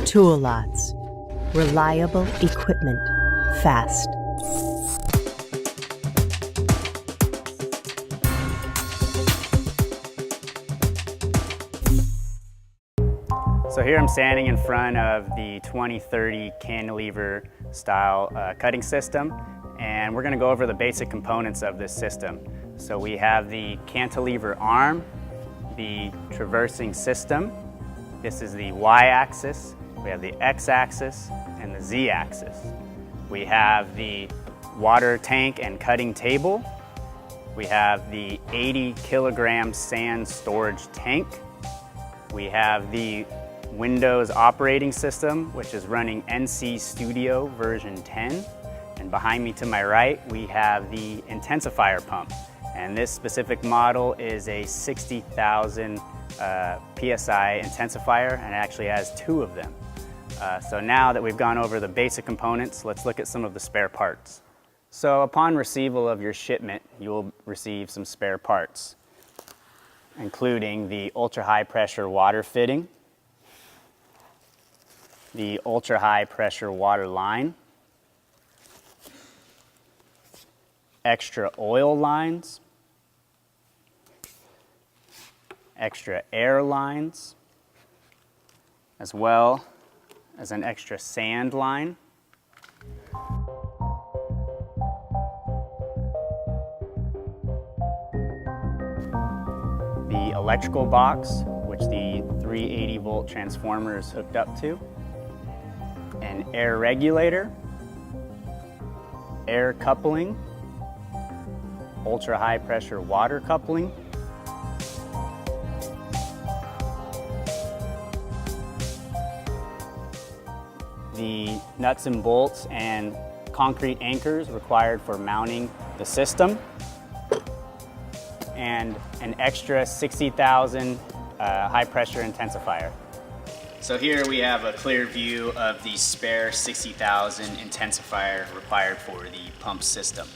Tool lots. Reliable equipment. Fast. So here I'm standing in front of the 2030 cantilever style cutting system, and we're going to go over the basic components of this system. So we have the cantilever arm, the traversing system. This is the y-axis. We have the x-axis and the z-axis. We have the water tank and cutting table. We have the 80 kilogram sand storage tank. We have the Windows operating system, which is running NC Studio version 10. And behind me to my right, we have the intensifier pump. And this specific model is a 60,000 PSI intensifier, and it actually has 2 of them. So now that we've gone over the basic components, let's look at some of the spare parts. So upon receival of your shipment, you will receive some spare parts, including the ultra-high pressure water fitting, the ultra-high pressure water line, extra oil lines, extra air lines, as well as an extra sand line, the electrical box, which the 380 volt transformer is hooked up to, an air regulator, air coupling, ultra high pressure water coupling, the nuts and bolts and concrete anchors required for mounting the system, and an extra 60,000 high pressure intensifier. So here we have a clear view of the spare 60,000 intensifier required for the pump system.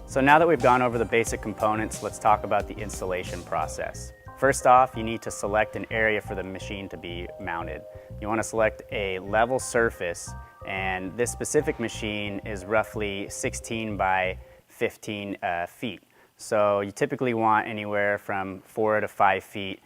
So now that we've gone over the basic components, let's talk about the installation process. First off, you need to select an area for the machine to be mounted. You want to select a level surface, and this specific machine is roughly 16 by 15 feet. So you typically want anywhere from 4 to 5 feet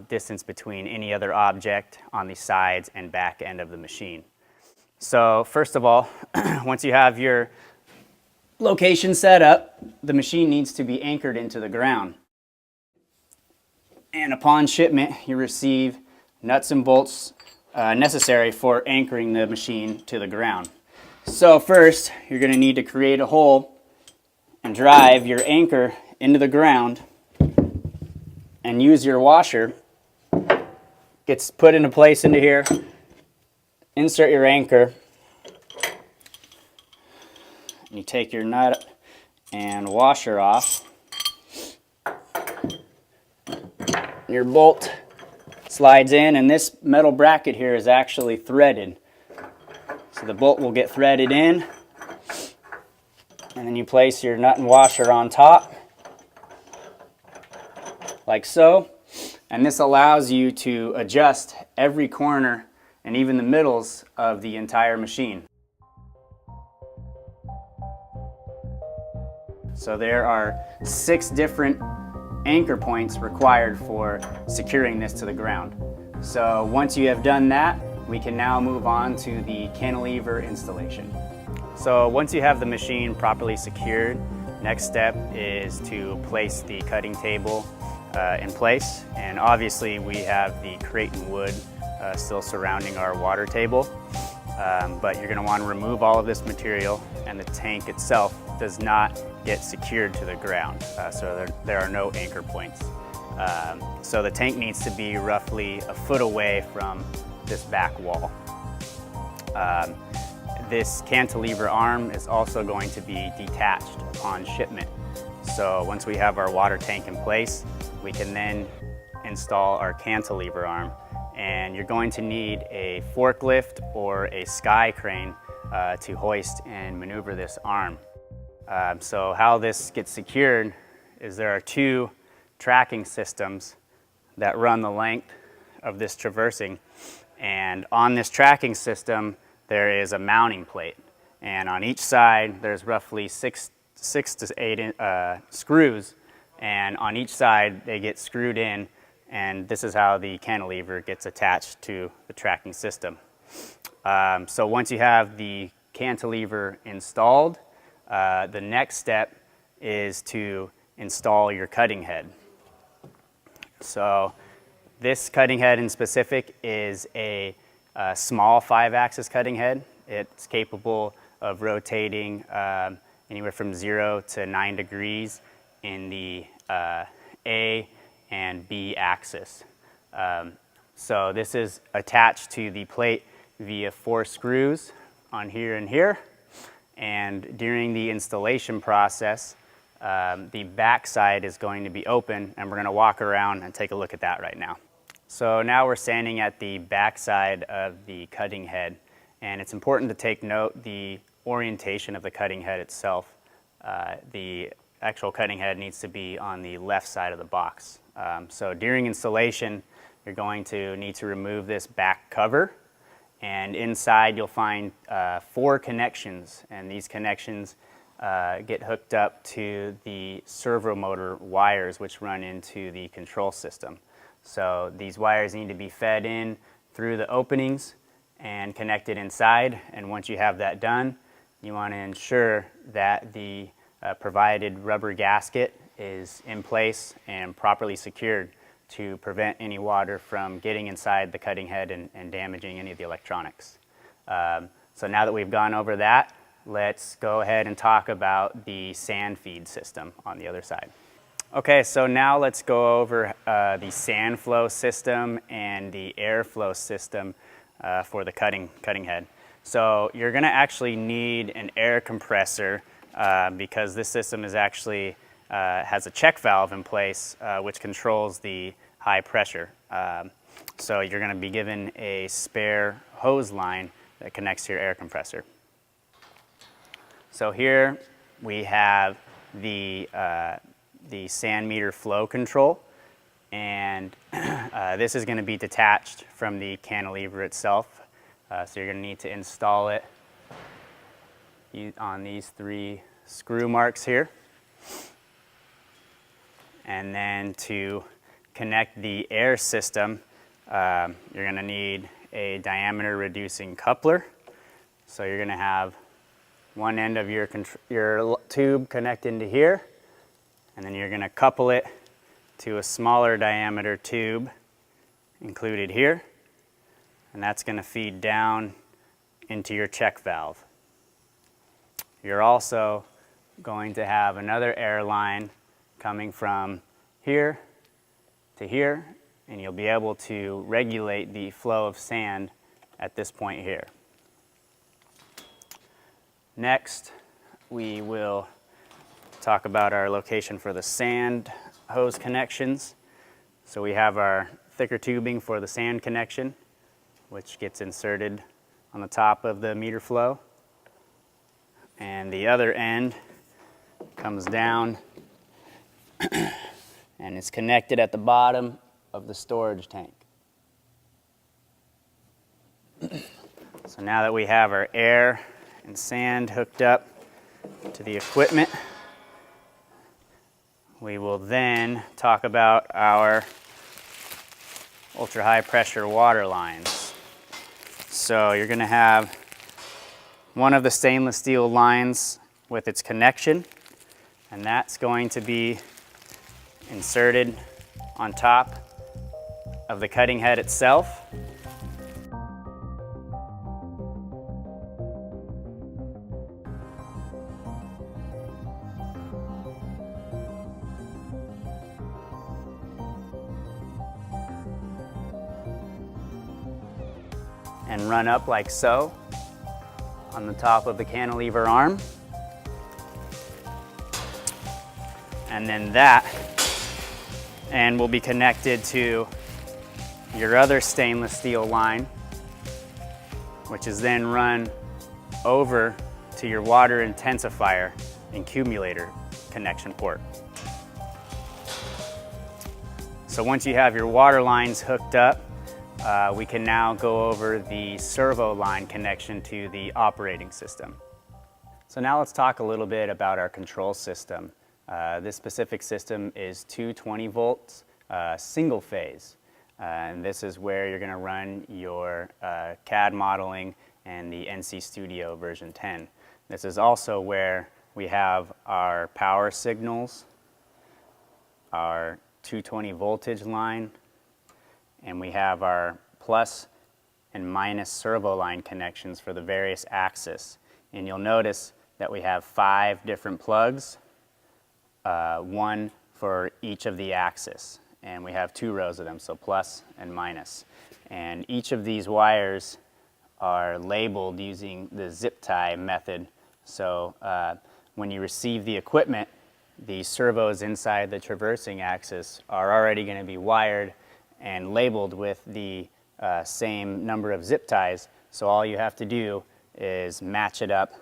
distance between any other object on the sides and back end of the machine. So first of all, once you have your location set up, the machine needs to be anchored into the ground. And upon shipment, you receive nuts and bolts necessary for anchoring the machine to the ground. So first, you're going to need to create a hole and drive your anchor into the ground, and use your washer. Gets put into place into here. Insert your anchor. You take your nut and washer off. Your bolt slides in, and this metal bracket here is actually threaded. So the bolt will get threaded in, and then you place your nut and washer on top, like so. And this allows you to adjust every corner and even the middles of the entire machine. So there are 6 different anchor points required for securing this to the ground. So once you have done that, we can now move on to the cantilever installation. So once you have the machine properly secured, next step is to place the cutting table in place. And obviously we have the Creighton wood still surrounding our water table, but you're going to want to remove all of this material, and the tank itself does not get secured to the ground, so there are no anchor points. So the tank needs to be roughly a foot away from this back wall. This cantilever arm is also going to be detached upon shipment. So once we have our water tank in place, we can then install our cantilever arm. And you're going to need a forklift or a sky crane to hoist and maneuver this arm. So how this gets secured is there are 2 tracking systems that run the length of this traversing. And on this tracking system, there is a mounting plate. And on each side, there's roughly six to eight screws. And on each side, they get screwed in. And this is how the cantilever gets attached to the tracking system. So once you have the cantilever installed, the next step is to install your cutting head. So this cutting head in specific is a small 5-axis cutting head. It's capable of rotating anywhere from 0 to 9 degrees in the A and B axis. So this is attached to the plate via 4 screws on here and here. And during the installation process, the back side is going to be open, and we're going to walk around and take a look at that right now. So now we're standing at the back side of the cutting head, and it's important to take note the orientation of the cutting head itself. The actual cutting head needs to be on the left side of the box. So during installation, you're going to need to remove this back cover, and inside you'll find 4 connections, and these connections get hooked up to the servo motor wires which run into the control system. So these wires need to be fed in through the openings and connected inside, and once you have that done, you want to ensure that the provided rubber gasket is in place and properly secured to prevent any water from getting inside the cutting head and damaging any of the electronics. So now that we've gone over that, let's go ahead and talk about the sand feed system on the other side. Okay, so now let's go over the sand flow system and the airflow system for the cutting head. So you're going to actually need an air compressor because this system is actually has a check valve in place which controls the high pressure. So you're going to be given a spare hose line that connects to your air compressor. So here we have the sand meter flow control, and this is going to be detached from the cantilever itself. So you're going to need to install it on these 3 screw marks here. And then to connect the air system, you're going to need a diameter reducing coupler. So you're going to have one end of your tube connect into here, and then you're going to couple it to a smaller diameter tube included here, and that's going to feed down into your check valve. You're also going to have another air line coming from here to here, and you'll be able to regulate the flow of sand at this point here. Next, we will talk about our location for the sand hose connections. So we have our thicker tubing for the sand connection, which gets inserted on the top of the meter flow. And the other end comes down and it's connected at the bottom of the storage tank. So now that we have our air and sand hooked up to the equipment, we will then talk about our ultra high pressure water lines. So you're going to have one of the stainless steel lines with its connection, and that's going to be inserted on top of the cutting head itself. And run up like so on the top of the cantilever arm. And then that end will be connected to your other stainless steel line, which is then run over to your water intensifier and cumulator connection port. So once you have your water lines hooked up, we can now go over the servo line connection to the operating system. So now let's talk a little bit about our control system. This specific system is 220 volts, single phase. And this is where you're going to run your CAD modeling and the NC Studio version 10. This is also where we have our power signals, our 220 voltage line, and we have our plus and minus servo line connections for the various axes. And you'll notice that we have 5 different plugs, one for each of the axes. And we have 2 rows of them, so plus and minus. And each of these wires are labeled using the zip tie method. So when you receive the equipment, the servos inside the traversing axis are already going to be wired and labeled with the same number of zip ties. So all you have to do is match it up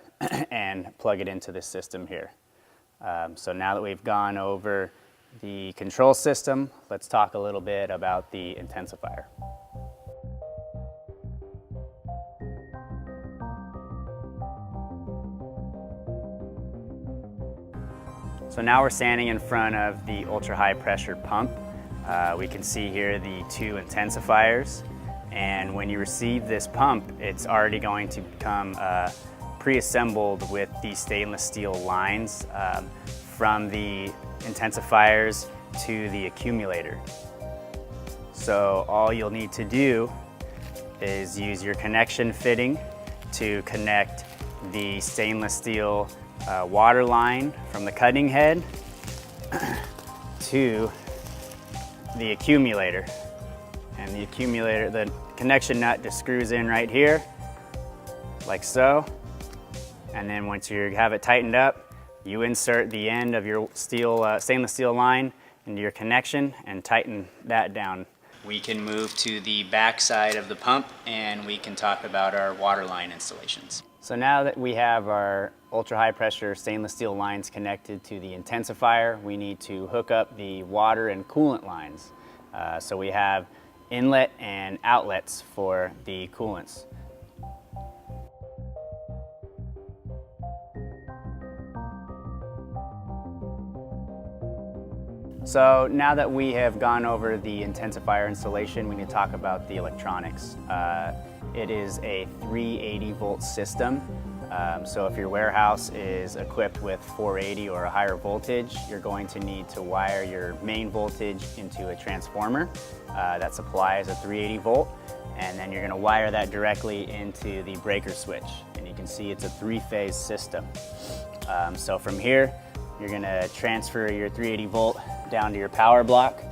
and plug it into the system here. So now that we've gone over the control system, let's talk a little bit about the intensifier. So now we're standing in front of the ultra high pressure pump. We can see here the 2 intensifiers, and when you receive this pump, it's already going to come pre-assembled with the stainless steel lines from the intensifiers to the accumulator. So all you'll need to do is use your connection fitting to connect the stainless steel water line from the cutting head to the accumulator. And the accumulator, the connection nut just screws in right here, like so. And then once you have it tightened up, you insert the end of your stainless steel line into your connection and tighten that down. We can move to the back side of the pump and we can talk about our water line installations. So now that we have our ultra high pressure stainless steel lines connected to the intensifier, we need to hook up the water and coolant lines. So we have inlet and outlets for the coolants. So now that we have gone over the intensifier installation, we need to talk about the electronics. It is a 380 volt system. So if your warehouse is equipped with 480 or a higher voltage, you're going to need to wire your main voltage into a transformer that supplies a 380 volt. And then you're going to wire that directly into the breaker switch. And you can see it's a 3-phase system. So from here, you're going to transfer your 380 volt down to your power block,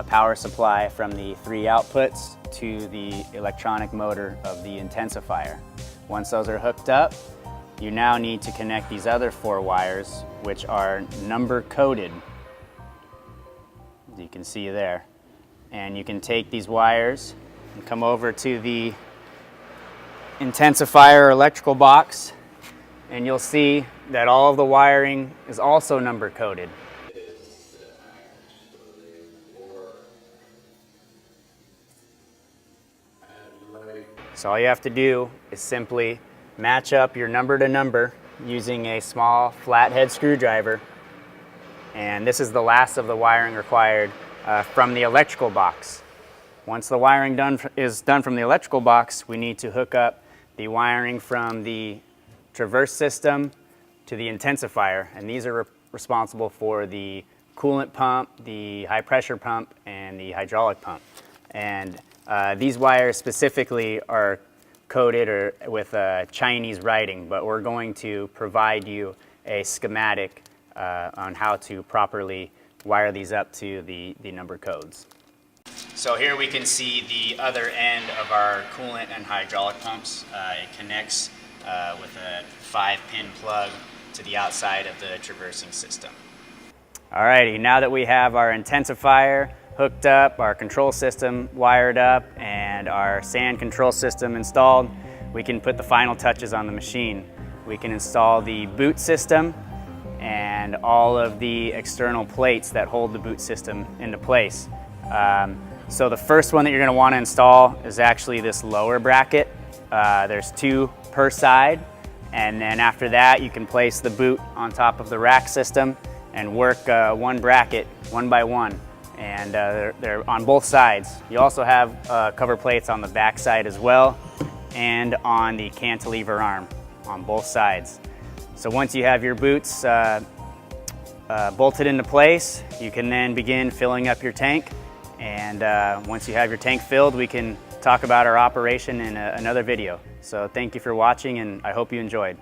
power supply from the 3 outputs to the electronic motor of the intensifier. Once those are hooked up, you now need to connect these other 4 wires, which are number coded, as you can see there. And you can take these wires and come over to the intensifier electrical box, and you'll see that all of the wiring is also number coded. So all you have to do is simply match up your number to number using a small flathead screwdriver. And this is the last of the wiring required from the electrical box. Once the wiring is done from the electrical box, we need to hook up the wiring from the traverse system to the intensifier. And these are responsible for the coolant pump, the high pressure pump, and the hydraulic pump. And these wires specifically are coded with Chinese writing, but we're going to provide you a schematic on how to properly wire these up to the number codes. So here we can see the other end of our coolant and hydraulic pumps. It connects with a 5-pin plug to the outside of the traversing system. Alrighty, now that we have our intensifier hooked up, our control system wired up, and our sand control system installed, we can put the final touches on the machine. We can install the boot system and all of the external plates that hold the boot system into place. So the first one that you're going to want to install is actually this lower bracket. There's 2 per side, and then after that you can place the boot on top of the rack system and work one bracket one by one, and they're on both sides. You also have cover plates on the back side as well, and on the cantilever arm on both sides. So once you have your boots bolted into place, you can then begin filling up your tank. And once you have your tank filled, we can talk about our operation in another video. So thank you for watching, and I hope you enjoyed.